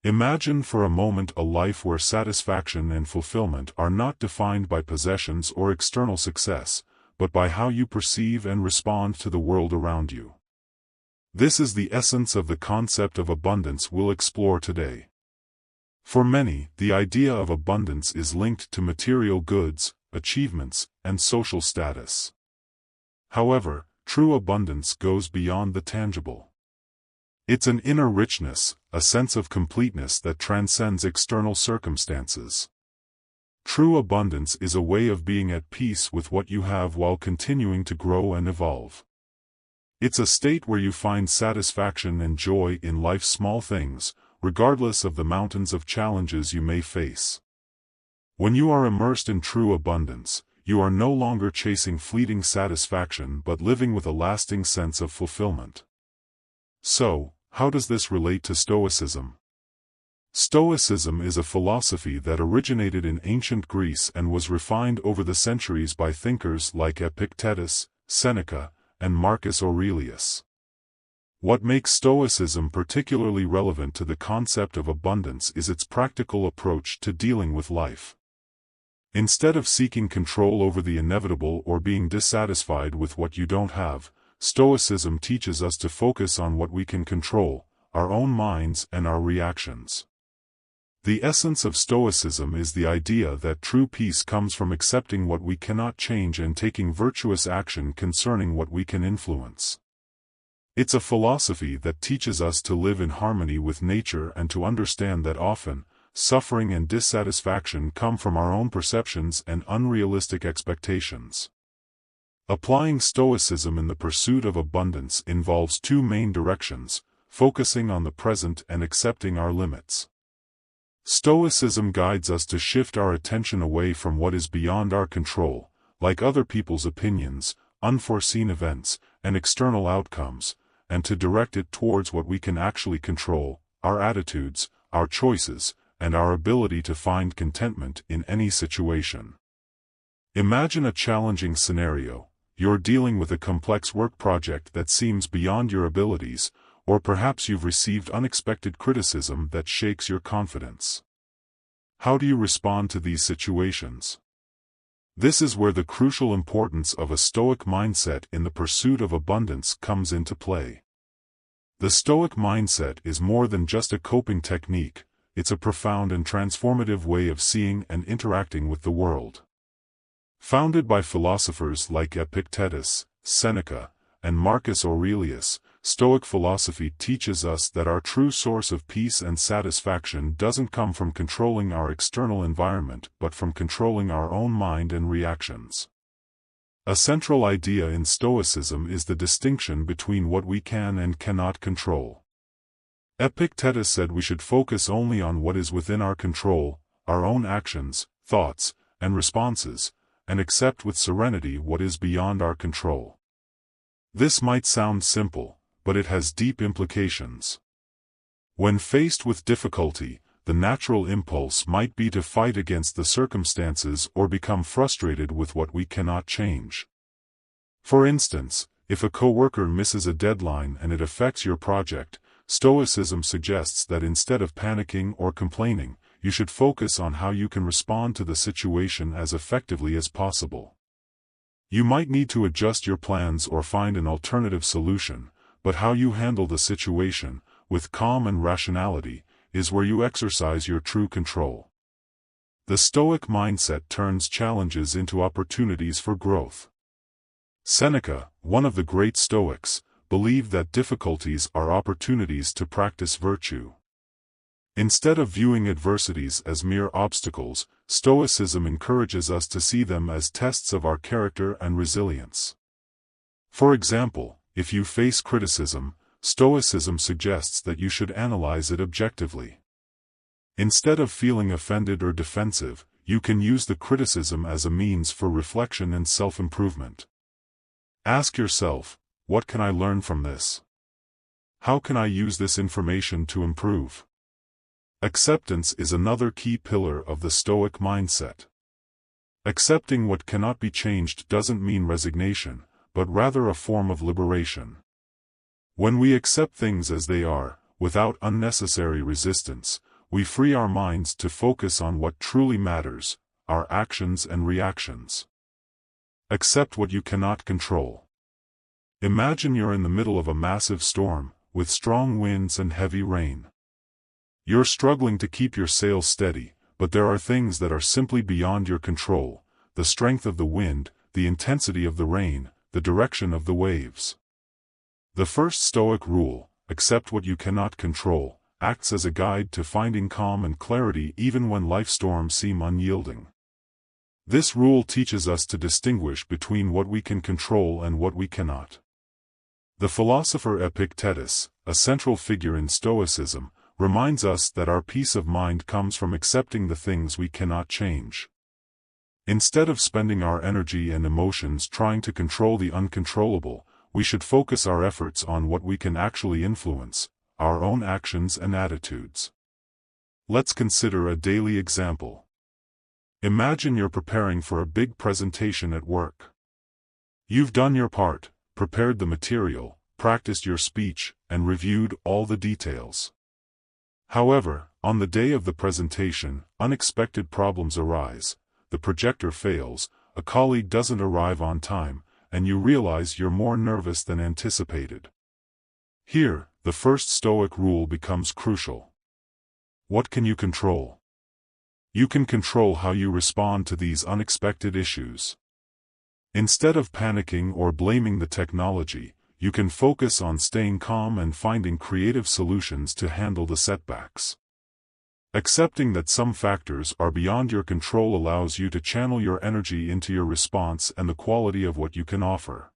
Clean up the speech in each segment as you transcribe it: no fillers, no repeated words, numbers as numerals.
Imagine for a moment a life where satisfaction and fulfillment are not defined by possessions or external success, but by how you perceive and respond to the world around you. This is the essence of the concept of abundance we'll explore today. For many, the idea of abundance is linked to material goods, achievements, and social status. However, true abundance goes beyond the tangible. It's an inner richness, a sense of completeness that transcends external circumstances. True abundance is a way of being at peace with what you have while continuing to grow and evolve. It's a state where you find satisfaction and joy in life's small things, regardless of the mountains of challenges you may face. When you are immersed in true abundance, you are no longer chasing fleeting satisfaction but living with a lasting sense of fulfillment. So, how does this relate to Stoicism? Stoicism is a philosophy that originated in ancient Greece and was refined over the centuries by thinkers like Epictetus, Seneca, and Marcus Aurelius. What makes Stoicism particularly relevant to the concept of abundance is its practical approach to dealing with life. Instead of seeking control over the inevitable or being dissatisfied with what you don't have, Stoicism teaches us to focus on what we can control, our own minds and our reactions. The essence of Stoicism is the idea that true peace comes from accepting what we cannot change and taking virtuous action concerning what we can influence. It's a philosophy that teaches us to live in harmony with nature and to understand that often, suffering and dissatisfaction come from our own perceptions and unrealistic expectations. Applying Stoicism in the pursuit of abundance involves two main directions: focusing on the present and accepting our limits. Stoicism guides us to shift our attention away from what is beyond our control, like other people's opinions, unforeseen events, and external outcomes, and to direct it towards what we can actually control: our attitudes, our choices, and our ability to find contentment in any situation. Imagine a challenging scenario. You're dealing with a complex work project that seems beyond your abilities, or perhaps you've received unexpected criticism that shakes your confidence. How do you respond to these situations? This is where the crucial importance of a Stoic mindset in the pursuit of abundance comes into play. The Stoic mindset is more than just a coping technique, it's a profound and transformative way of seeing and interacting with the world. Founded by philosophers like Epictetus, Seneca, and Marcus Aurelius, Stoic philosophy teaches us that our true source of peace and satisfaction doesn't come from controlling our external environment but from controlling our own mind and reactions. A central idea in Stoicism is the distinction between what we can and cannot control. Epictetus said we should focus only on what is within our control, our own actions, thoughts, and responses, and accept with serenity what is beyond our control. This might sound simple, but it has deep implications. When faced with difficulty, the natural impulse might be to fight against the circumstances or become frustrated with what we cannot change. For instance, if a coworker misses a deadline and it affects your project, Stoicism suggests that instead of panicking or complaining, you should focus on how you can respond to the situation as effectively as possible. You might need to adjust your plans or find an alternative solution, but how you handle the situation, with calm and rationality, is where you exercise your true control. The Stoic mindset turns challenges into opportunities for growth. Seneca, one of the great Stoics, believed that difficulties are opportunities to practice virtue. Instead of viewing adversities as mere obstacles, Stoicism encourages us to see them as tests of our character and resilience. For example, if you face criticism, Stoicism suggests that you should analyze it objectively. Instead of feeling offended or defensive, you can use the criticism as a means for reflection and self-improvement. Ask yourself, what can I learn from this? How can I use this information to improve? Acceptance is another key pillar of the Stoic mindset. Accepting what cannot be changed doesn't mean resignation, but rather a form of liberation. When we accept things as they are, without unnecessary resistance, we free our minds to focus on what truly matters, our actions and reactions. Accept what you cannot control. Imagine you're in the middle of a massive storm, with strong winds and heavy rain. You're struggling to keep your sails steady, but there are things that are simply beyond your control: the strength of the wind, the intensity of the rain, the direction of the waves. The first Stoic rule, accept what you cannot control, acts as a guide to finding calm and clarity even when life storms seem unyielding. This rule teaches us to distinguish between what we can control and what we cannot. The philosopher Epictetus, a central figure in Stoicism, reminds us that our peace of mind comes from accepting the things we cannot change. Instead of spending our energy and emotions trying to control the uncontrollable, we should focus our efforts on what we can actually influence, our own actions and attitudes. Let's consider a daily example. Imagine you're preparing for a big presentation at work. You've done your part, prepared the material, practiced your speech, and reviewed all the details. However, on the day of the presentation, unexpected problems arise. The projector fails, a colleague doesn't arrive on time, and you realize you're more nervous than anticipated. Here, the first Stoic rule becomes crucial. What can you control? You can control how you respond to these unexpected issues. Instead of panicking or blaming the technology, you can focus on staying calm and finding creative solutions to handle the setbacks. Accepting that some factors are beyond your control allows you to channel your energy into your response and the quality of what you can offer.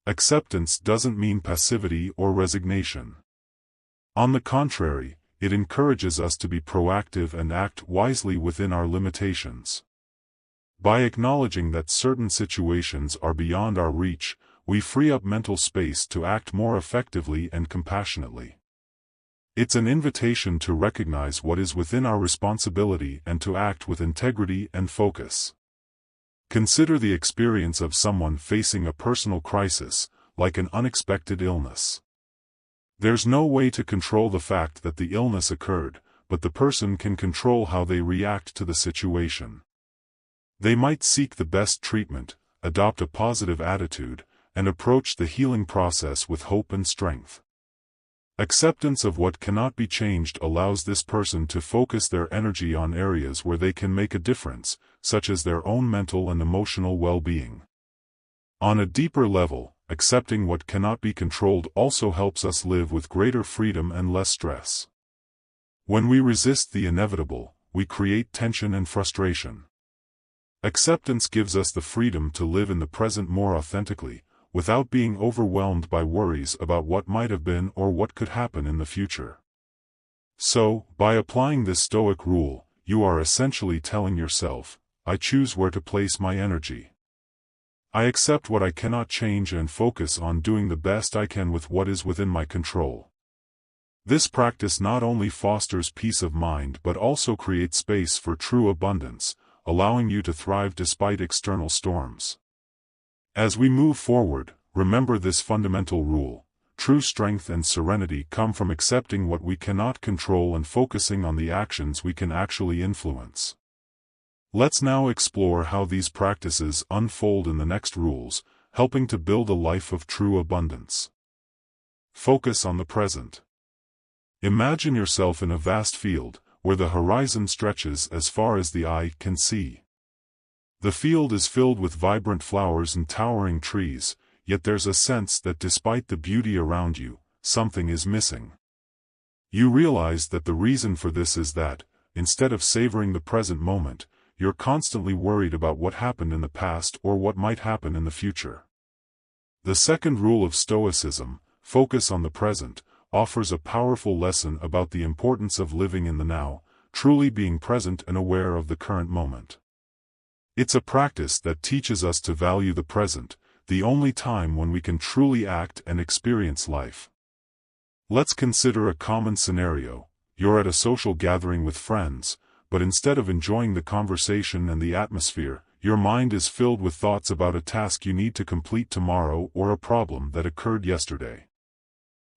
Acceptance doesn't mean passivity or resignation. On the contrary, it encourages us to be proactive and act wisely within our limitations. By acknowledging that certain situations are beyond our reach, we free up mental space to act more effectively and compassionately. It's an invitation to recognize what is within our responsibility and to act with integrity and focus. Consider the experience of someone facing a personal crisis, like an unexpected illness. There's no way to control the fact that the illness occurred, but the person can control how they react to the situation. They might seek the best treatment, adopt a positive attitude, and approach the healing process with hope and strength. Acceptance of what cannot be changed allows this person to focus their energy on areas where they can make a difference, such as their own mental and emotional well-being. On a deeper level, accepting what cannot be controlled also helps us live with greater freedom and less stress. When we resist the inevitable, we create tension and frustration. Acceptance gives us the freedom to live in the present more authentically, without being overwhelmed by worries about what might have been or what could happen in the future. So, by applying this Stoic rule, you are essentially telling yourself, I choose where to place my energy. I accept what I cannot change and focus on doing the best I can with what is within my control. This practice not only fosters peace of mind but also creates space for true abundance, allowing you to thrive despite external storms. As we move forward, remember this fundamental rule: true strength and serenity come from accepting what we cannot control and focusing on the actions we can actually influence. Let's now explore how these practices unfold in the next rules, helping to build a life of true abundance. Focus on the present. Imagine yourself in a vast field, where the horizon stretches as far as the eye can see. The field is filled with vibrant flowers and towering trees, yet there's a sense that despite the beauty around you, something is missing. You realize that the reason for this is that, instead of savoring the present moment, you're constantly worried about what happened in the past or what might happen in the future. The second rule of Stoicism, focus on the present, offers a powerful lesson about the importance of living in the now, truly being present and aware of the current moment. It's a practice that teaches us to value the present, the only time when we can truly act and experience life. Let's consider a common scenario. You're at a social gathering with friends, but instead of enjoying the conversation and the atmosphere, your mind is filled with thoughts about a task you need to complete tomorrow or a problem that occurred yesterday.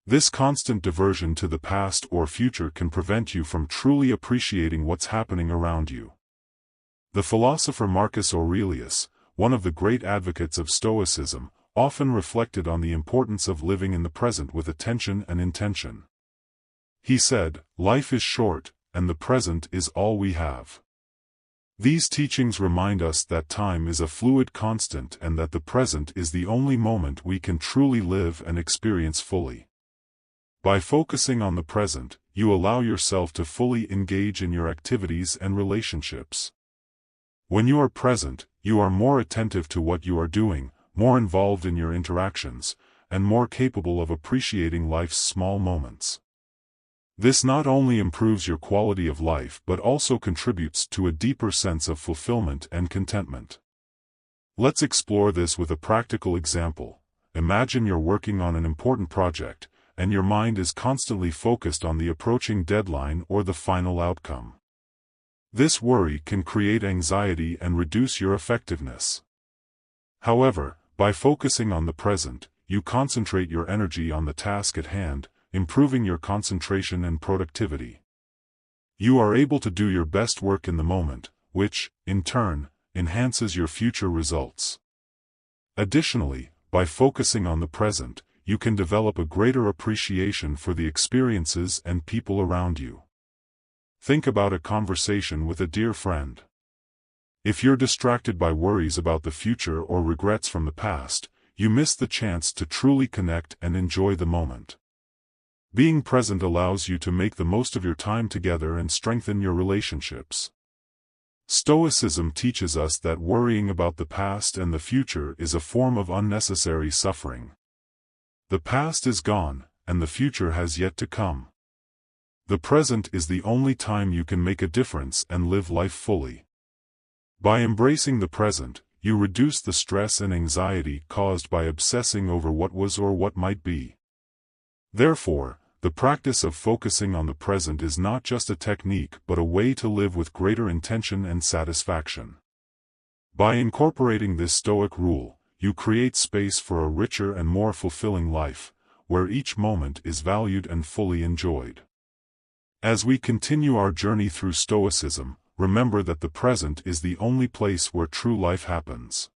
This constant diversion to the past or future can prevent you from truly appreciating what's happening around you. The philosopher Marcus Aurelius, one of the great advocates of Stoicism, often reflected on the importance of living in the present with attention and intention. He said, "Life is short, and the present is all we have." These teachings remind us that time is a fluid constant and that the present is the only moment we can truly live and experience fully. By focusing on the present, you allow yourself to fully engage in your activities and relationships. When you are present, you are more attentive to what you are doing, more involved in your interactions, and more capable of appreciating life's small moments. This not only improves your quality of life but also contributes to a deeper sense of fulfillment and contentment. Let's explore this with a practical example. Imagine you're working on an important project, and your mind is constantly focused on the approaching deadline or the final outcome. This worry can create anxiety and reduce your effectiveness. However, by focusing on the present, you concentrate your energy on the task at hand, improving your concentration and productivity. You are able to do your best work in the moment, which, in turn, enhances your future results. Additionally, by focusing on the present, you can develop a greater appreciation for the experiences and people around you. Think about a conversation with a dear friend. If you're distracted by worries about the future or regrets from the past, you miss the chance to truly connect and enjoy the moment. Being present allows you to make the most of your time together and strengthen your relationships. Stoicism teaches us that worrying about the past and the future is a form of unnecessary suffering. The past is gone, and the future has yet to come. The present is the only time you can make a difference and live life fully. By embracing the present, you reduce the stress and anxiety caused by obsessing over what was or what might be. Therefore, the practice of focusing on the present is not just a technique but a way to live with greater intention and satisfaction. By incorporating this Stoic rule, you create space for a richer and more fulfilling life, where each moment is valued and fully enjoyed. As we continue our journey through Stoicism, remember that the present is the only place where true life happens.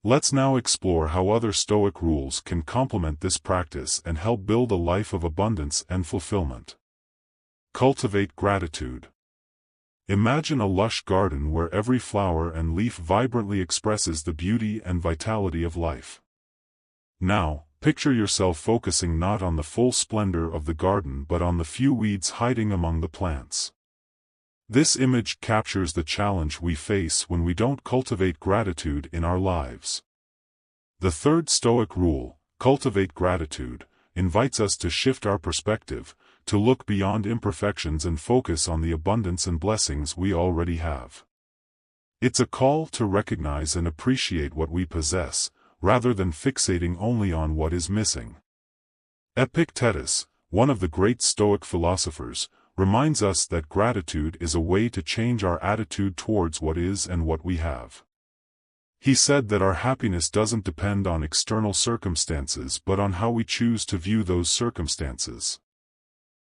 Let's now explore how other Stoic rules can complement this practice and help build a life of abundance and fulfillment. Cultivate gratitude. Imagine a lush garden where every flower and leaf vibrantly expresses the beauty and vitality of life. Now, picture yourself focusing not on the full splendor of the garden but on the few weeds hiding among the plants. This image captures the challenge we face when we don't cultivate gratitude in our lives. The third Stoic rule, cultivate gratitude, invites us to shift our perspective, to look beyond imperfections and focus on the abundance and blessings we already have. It's a call to recognize and appreciate what we possess, rather than fixating only on what is missing. Epictetus, one of the great Stoic philosophers, reminds us that gratitude is a way to change our attitude towards what is and what we have. He said that our happiness doesn't depend on external circumstances but on how we choose to view those circumstances.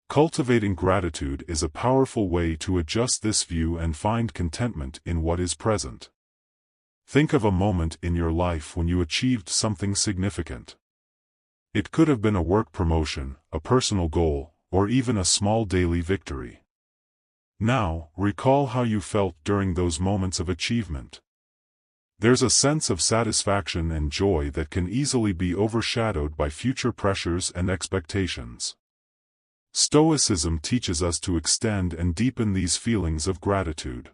Cultivating gratitude is a powerful way to adjust this view and find contentment in what is present. Think of a moment in your life when you achieved something significant. It could have been a work promotion, a personal goal, or even a small daily victory. Now, recall how you felt during those moments of achievement. There's a sense of satisfaction and joy that can easily be overshadowed by future pressures and expectations. Stoicism teaches us to extend and deepen these feelings of gratitude.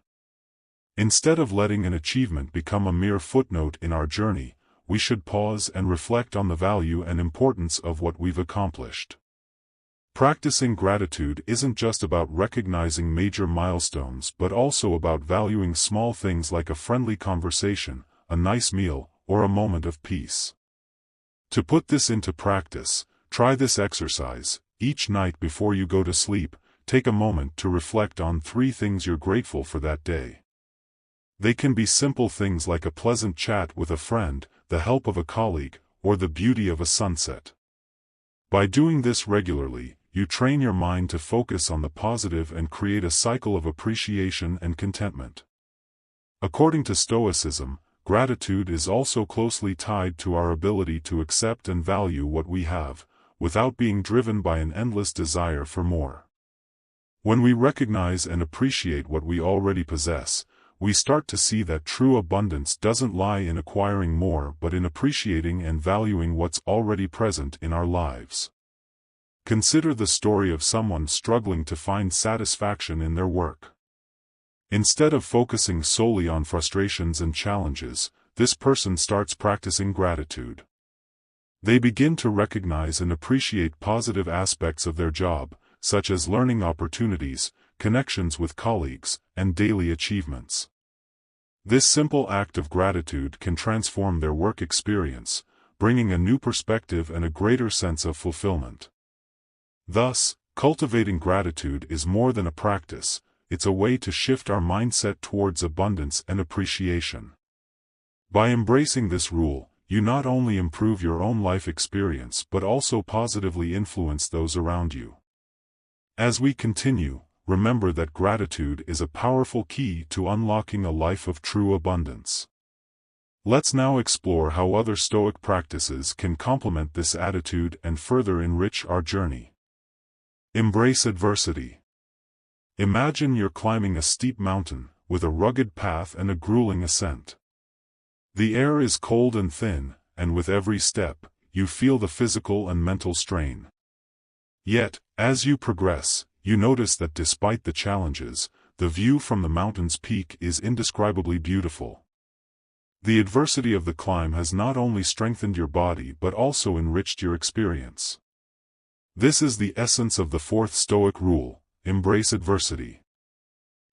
Instead of letting an achievement become a mere footnote in our journey, we should pause and reflect on the value and importance of what we've accomplished. Practicing gratitude isn't just about recognizing major milestones but also about valuing small things like a friendly conversation, a nice meal, or a moment of peace. To put this into practice, try this exercise. Each night before you go to sleep, take a moment to reflect on 3 things you're grateful for that day. They can be simple things like a pleasant chat with a friend, the help of a colleague, or the beauty of a sunset. By doing this regularly, you train your mind to focus on the positive and create a cycle of appreciation and contentment. According to Stoicism, gratitude is also closely tied to our ability to accept and value what we have, without being driven by an endless desire for more. When we recognize and appreciate what we already possess, we start to see that true abundance doesn't lie in acquiring more but in appreciating and valuing what's already present in our lives. Consider the story of someone struggling to find satisfaction in their work. Instead of focusing solely on frustrations and challenges, this person starts practicing gratitude. They begin to recognize and appreciate positive aspects of their job, such as learning opportunities, connections with colleagues, and daily achievements. This simple act of gratitude can transform their work experience, bringing a new perspective and a greater sense of fulfillment. Thus, cultivating gratitude is more than a practice, it's a way to shift our mindset towards abundance and appreciation. By embracing this rule, you not only improve your own life experience but also positively influence those around you. As we continue, remember that gratitude is a powerful key to unlocking a life of true abundance. Let's now explore how other Stoic practices can complement this attitude and further enrich our journey. Embrace adversity. Imagine you're climbing a steep mountain, with a rugged path and a grueling ascent. The air is cold and thin, and with every step, you feel the physical and mental strain. Yet, as you progress, you notice that despite the challenges, the view from the mountain's peak is indescribably beautiful. The adversity of the climb has not only strengthened your body but also enriched your experience. This is the essence of the fourth Stoic rule: embrace adversity.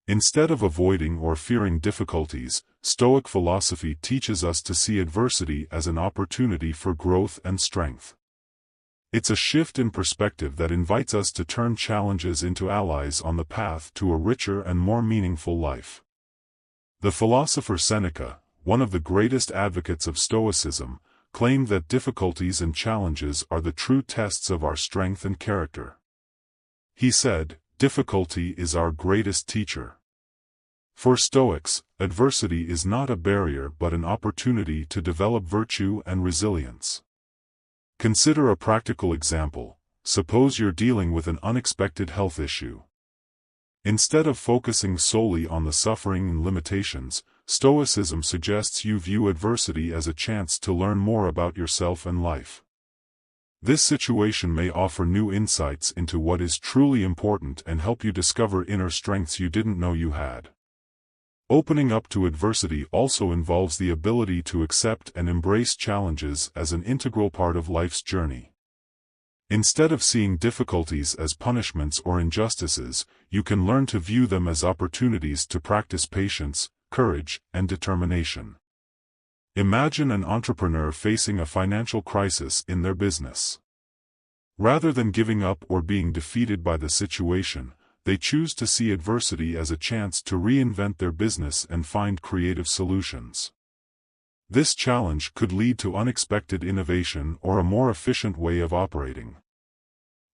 Instead of avoiding or fearing difficulties, Stoic philosophy teaches us to see adversity as an opportunity for growth and strength. It's a shift in perspective that invites us to turn challenges into allies on the path to a richer and more meaningful life. The philosopher Seneca, one of the greatest advocates of Stoicism, claimed that difficulties and challenges are the true tests of our strength and character. He said, "Difficulty is our greatest teacher." For Stoics, adversity is not a barrier but an opportunity to develop virtue and resilience. Consider a practical example. Suppose you're dealing with an unexpected health issue. Instead of focusing solely on the suffering and limitations, Stoicism suggests you view adversity as a chance to learn more about yourself and life. This situation may offer new insights into what is truly important and help you discover inner strengths you didn't know you had. Opening up to adversity also involves the ability to accept and embrace challenges as an integral part of life's journey. Instead of seeing difficulties as punishments or injustices, you can learn to view them as opportunities to practice patience, courage, and determination. Imagine an entrepreneur facing a financial crisis in their business. Rather than giving up or being defeated by the situation, they choose to see adversity as a chance to reinvent their business and find creative solutions. This challenge could lead to unexpected innovation or a more efficient way of operating.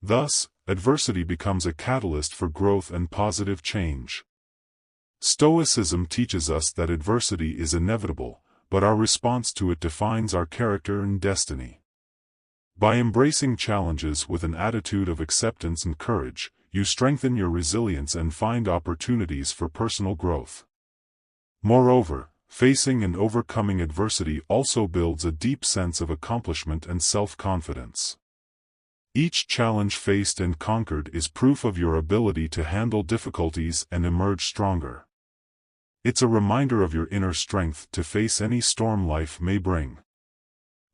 Thus, adversity becomes a catalyst for growth and positive change. Stoicism teaches us that adversity is inevitable, but our response to it defines our character and destiny. By embracing challenges with an attitude of acceptance and courage, you strengthen your resilience and find opportunities for personal growth. Moreover, facing and overcoming adversity also builds a deep sense of accomplishment and self-confidence. Each challenge faced and conquered is proof of your ability to handle difficulties and emerge stronger. It's a reminder of your inner strength to face any storm life may bring.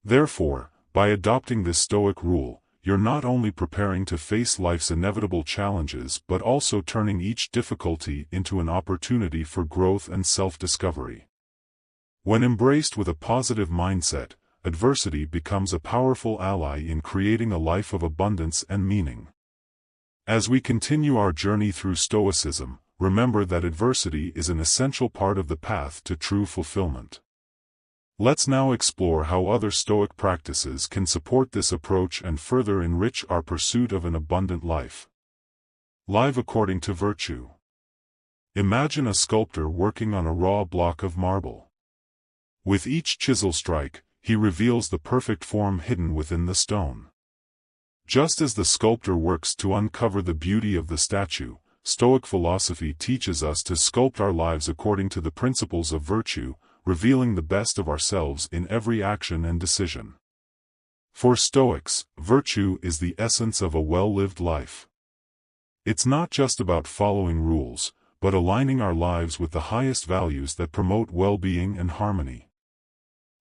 Therefore, by adopting this Stoic rule, you're not only preparing to face life's inevitable challenges but also turning each difficulty into an opportunity for growth and self-discovery. When embraced with a positive mindset, adversity becomes a powerful ally in creating a life of abundance and meaning. As we continue our journey through Stoicism, remember that adversity is an essential part of the path to true fulfillment. Let's now explore how other Stoic practices can support this approach and further enrich our pursuit of an abundant life. Live according to virtue. Imagine a sculptor working on a raw block of marble. With each chisel strike, he reveals the perfect form hidden within the stone. Just as the sculptor works to uncover the beauty of the statue, Stoic philosophy teaches us to sculpt our lives according to the principles of virtue, revealing the best of ourselves in every action and decision. For Stoics, virtue is the essence of a well-lived life. It's not just about following rules, but aligning our lives with the highest values that promote well-being and harmony.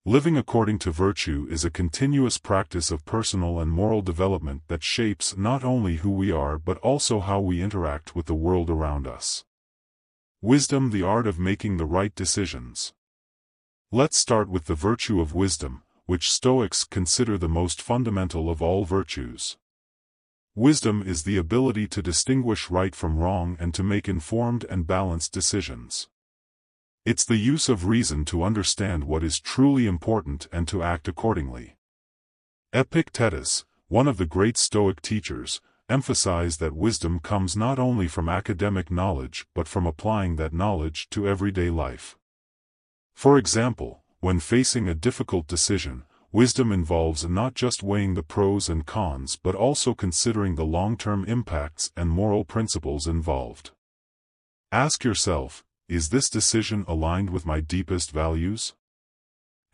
Living according to virtue is a continuous practice of personal and moral development that shapes not only who we are but also how we interact with the world around us. Wisdom, the art of making the right decisions. Let's start with the virtue of wisdom, which Stoics consider the most fundamental of all virtues. Wisdom is the ability to distinguish right from wrong and to make informed and balanced decisions. It's the use of reason to understand what is truly important and to act accordingly. Epictetus, one of the great Stoic teachers, emphasized that wisdom comes not only from academic knowledge but from applying that knowledge to everyday life. For example, when facing a difficult decision, wisdom involves not just weighing the pros and cons but also considering the long-term impacts and moral principles involved. Ask yourself, is this decision aligned with my deepest values?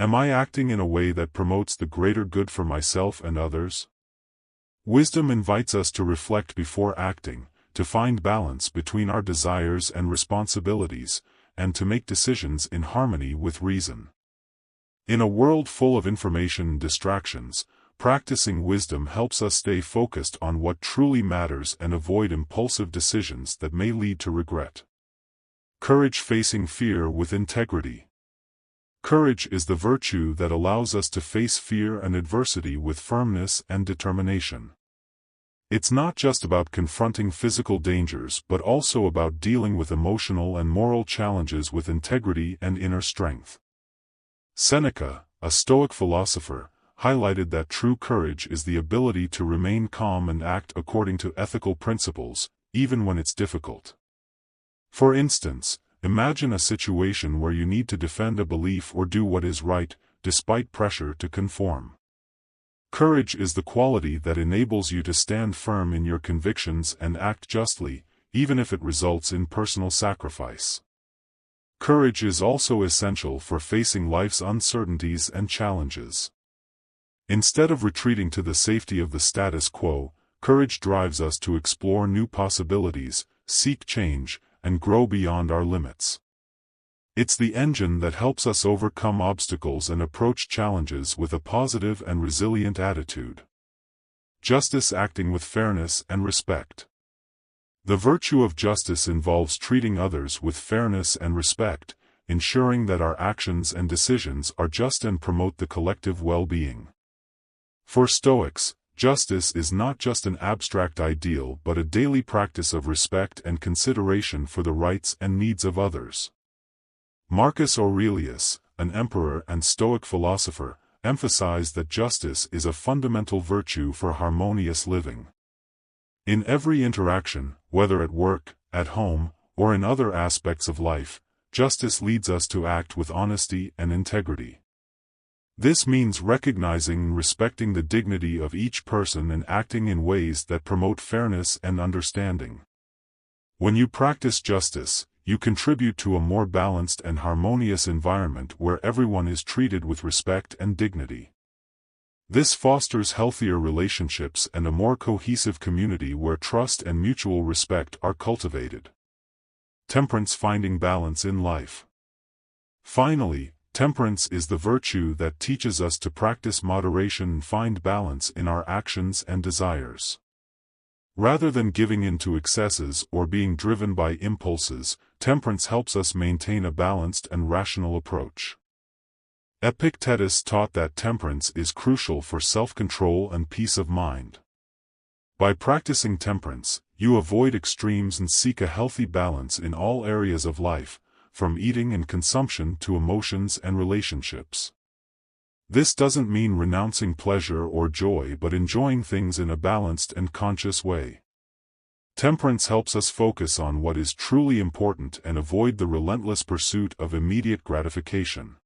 Am I acting in a way that promotes the greater good for myself and others? Wisdom invites us to reflect before acting, to find balance between our desires and responsibilities, and to make decisions in harmony with reason. In a world full of information and distractions, practicing wisdom helps us stay focused on what truly matters and avoid impulsive decisions that may lead to regret. Courage, facing fear with integrity. Courage is the virtue that allows us to face fear and adversity with firmness and determination. It's not just about confronting physical dangers but also about dealing with emotional and moral challenges with integrity and inner strength. Seneca, a Stoic philosopher, highlighted that true courage is the ability to remain calm and act according to ethical principles, even when it's difficult. For instance, imagine a situation where you need to defend a belief or do what is right, despite pressure to conform. Courage is the quality that enables you to stand firm in your convictions and act justly, even if it results in personal sacrifice. Courage is also essential for facing life's uncertainties and challenges. Instead of retreating to the safety of the status quo, courage drives us to explore new possibilities, seek change, and grow beyond our limits. It's the engine that helps us overcome obstacles and approach challenges with a positive and resilient attitude. Justice, acting with fairness and respect. The virtue of justice involves treating others with fairness and respect, ensuring that our actions and decisions are just and promote the collective well-being. For Stoics, justice is not just an abstract ideal but a daily practice of respect and consideration for the rights and needs of others. Marcus Aurelius, an emperor and Stoic philosopher, emphasized that justice is a fundamental virtue for harmonious living. In every interaction, whether at work, at home, or in other aspects of life, justice leads us to act with honesty and integrity. This means recognizing and respecting the dignity of each person and acting in ways that promote fairness and understanding. When you practice justice, you contribute to a more balanced and harmonious environment where everyone is treated with respect and dignity. This fosters healthier relationships and a more cohesive community where trust and mutual respect are cultivated. Temperance, finding balance in life. Finally, temperance is the virtue that teaches us to practice moderation and find balance in our actions and desires. Rather than giving in to excesses or being driven by impulses, temperance helps us maintain a balanced and rational approach. Epictetus taught that temperance is crucial for self-control and peace of mind. By practicing temperance, you avoid extremes and seek a healthy balance in all areas of life, from eating and consumption to emotions and relationships. This doesn't mean renouncing pleasure or joy but enjoying things in a balanced and conscious way. Temperance helps us focus on what is truly important and avoid the relentless pursuit of immediate gratification.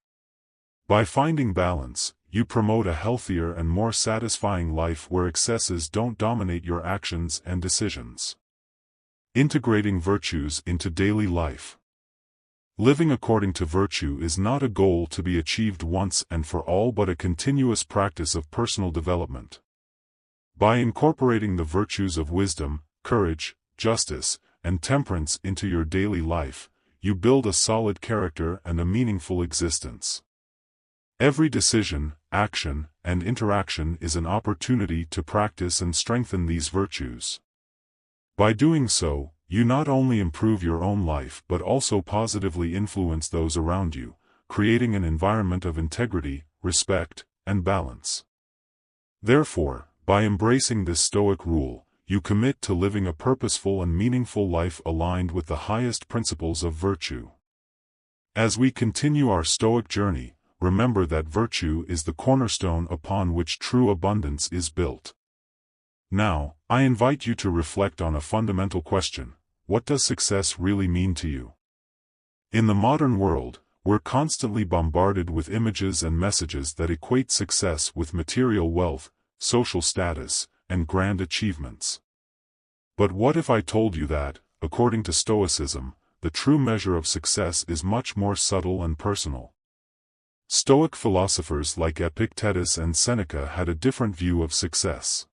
By finding balance, you promote a healthier and more satisfying life where excesses don't dominate your actions and decisions. Integrating virtues into daily life. Living according to virtue is not a goal to be achieved once and for all but a continuous practice of personal development. By incorporating the virtues of wisdom, courage, justice, and temperance into your daily life, you build a solid character and a meaningful existence. Every decision, action, and interaction is an opportunity to practice and strengthen these virtues. By doing so, you not only improve your own life but also positively influence those around you, creating an environment of integrity, respect, and balance. Therefore, by embracing this Stoic rule, you commit to living a purposeful and meaningful life aligned with the highest principles of virtue. As we continue our Stoic journey, remember that virtue is the cornerstone upon which true abundance is built. Now, I invite you to reflect on a fundamental question: what does success really mean to you? In the modern world, we're constantly bombarded with images and messages that equate success with material wealth, social status, and grand achievements. But what if I told you that, according to Stoicism, the true measure of success is much more subtle and personal? Stoic philosophers like Epictetus and Seneca had a different view of success.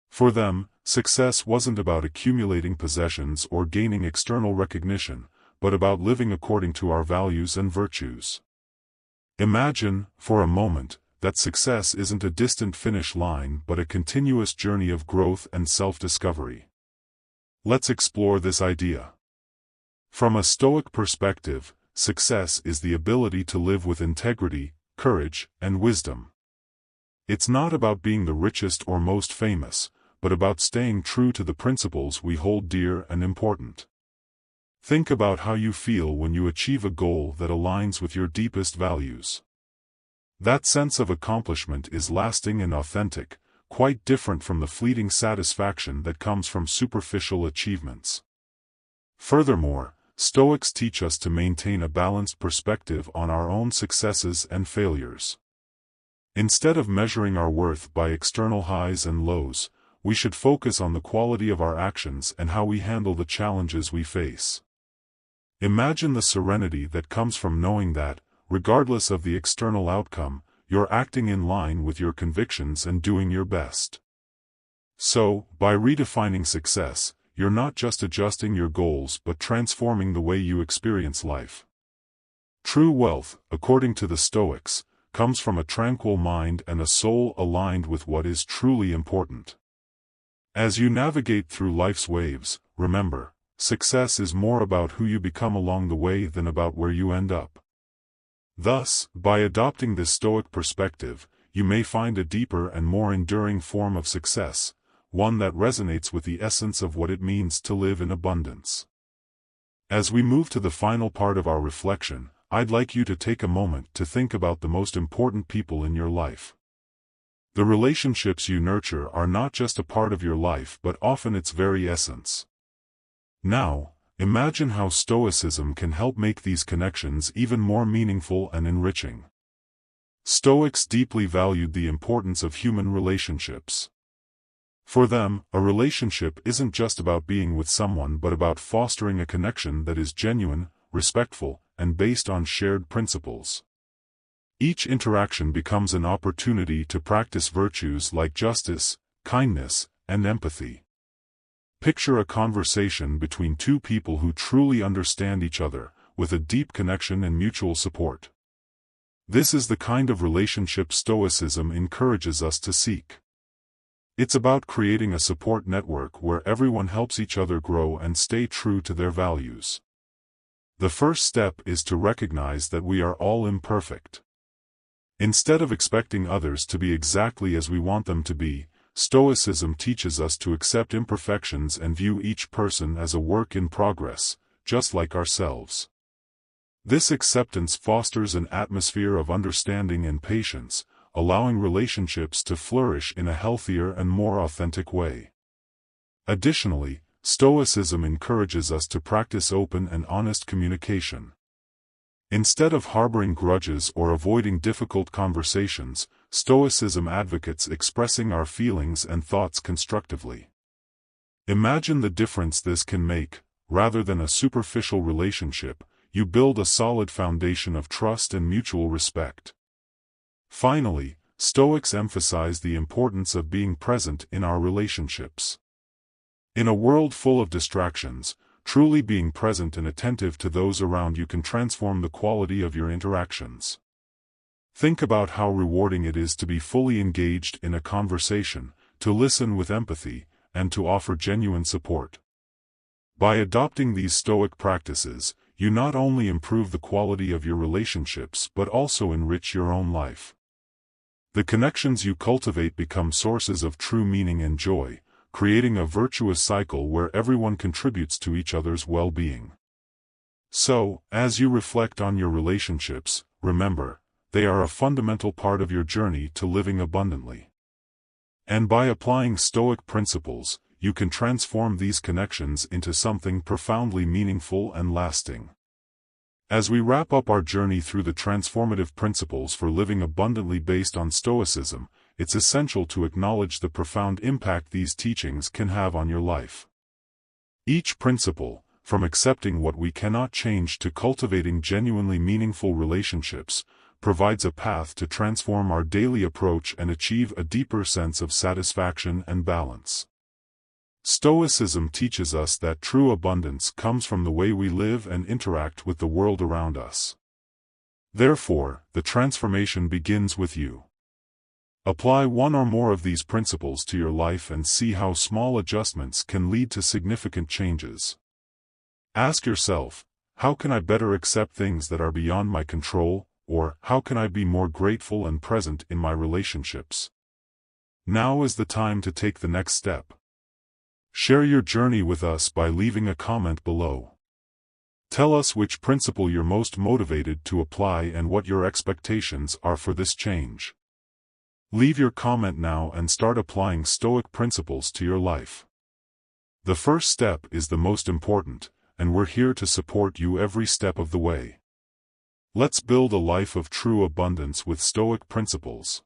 For them, success wasn't about accumulating possessions or gaining external recognition, but about living according to our values and virtues. Imagine, for a moment, that success isn't a distant finish line but a continuous journey of growth and self-discovery. Let's explore this idea. From a Stoic perspective, success is the ability to live with integrity, courage, and wisdom. It's not about being the richest or most famous, but about staying true to the principles we hold dear and important. Think about how you feel when you achieve a goal that aligns with your deepest values. That sense of accomplishment is lasting and authentic, quite different from the fleeting satisfaction that comes from superficial achievements. Furthermore, Stoics teach us to maintain a balanced perspective on our own successes and failures. Instead of measuring our worth by external highs and lows, we should focus on the quality of our actions and how we handle the challenges we face. Imagine the serenity that comes from knowing that, regardless of the external outcome, you're acting in line with your convictions and doing your best. So, by redefining success, you're not just adjusting your goals but transforming the way you experience life. True wealth, according to the Stoics, comes from a tranquil mind and a soul aligned with what is truly important. As you navigate through life's waves, remember, success is more about who you become along the way than about where you end up. Thus, by adopting this Stoic perspective, you may find a deeper and more enduring form of success, one that resonates with the essence of what it means to live in abundance. As we move to the final part of our reflection, I'd like you to take a moment to think about the most important people in your life. The relationships you nurture are not just a part of your life but often its very essence. Now, imagine how Stoicism can help make these connections even more meaningful and enriching. Stoics deeply valued the importance of human relationships. For them, a relationship isn't just about being with someone but about fostering a connection that is genuine, respectful, and based on shared principles. Each interaction becomes an opportunity to practice virtues like justice, kindness, and empathy. Picture a conversation between two people who truly understand each other, with a deep connection and mutual support. This is the kind of relationship Stoicism encourages us to seek. It's about creating a support network where everyone helps each other grow and stay true to their values. The first step is to recognize that we are all imperfect. Instead of expecting others to be exactly as we want them to be, Stoicism teaches us to accept imperfections and view each person as a work in progress, just like ourselves. This acceptance fosters an atmosphere of understanding and patience, allowing relationships to flourish in a healthier and more authentic way. Additionally, Stoicism encourages us to practice open and honest communication. Instead of harboring grudges or avoiding difficult conversations, Stoicism advocates expressing our feelings and thoughts constructively. Imagine the difference this can make. Rather than a superficial relationship, you build a solid foundation of trust and mutual respect. Finally, Stoics emphasize the importance of being present in our relationships. In a world full of distractions, truly being present and attentive to those around you can transform the quality of your interactions. Think about how rewarding it is to be fully engaged in a conversation, to listen with empathy, and to offer genuine support. By adopting these Stoic practices, you not only improve the quality of your relationships but also enrich your own life. The connections you cultivate become sources of true meaning and joy, creating a virtuous cycle where everyone contributes to each other's well-being. So, as you reflect on your relationships, remember, they are a fundamental part of your journey to living abundantly. And by applying Stoic principles, you can transform these connections into something profoundly meaningful and lasting. As we wrap up our journey through the transformative principles for living abundantly based on Stoicism, it's essential to acknowledge the profound impact these teachings can have on your life. Each principle, from accepting what we cannot change to cultivating genuinely meaningful relationships, provides a path to transform our daily approach and achieve a deeper sense of satisfaction and balance. Stoicism teaches us that true abundance comes from the way we live and interact with the world around us. Therefore, the transformation begins with you. Apply one or more of these principles to your life and see how small adjustments can lead to significant changes. Ask yourself, how can I better accept things that are beyond my control, or how can I be more grateful and present in my relationships? Now is the time to take the next step. Share your journey with us by leaving a comment below. Tell us which principle you're most motivated to apply and what your expectations are for this change. Leave your comment now and start applying Stoic principles to your life. The first step is the most important, and we're here to support you every step of the way. Let's build a life of true abundance with Stoic principles.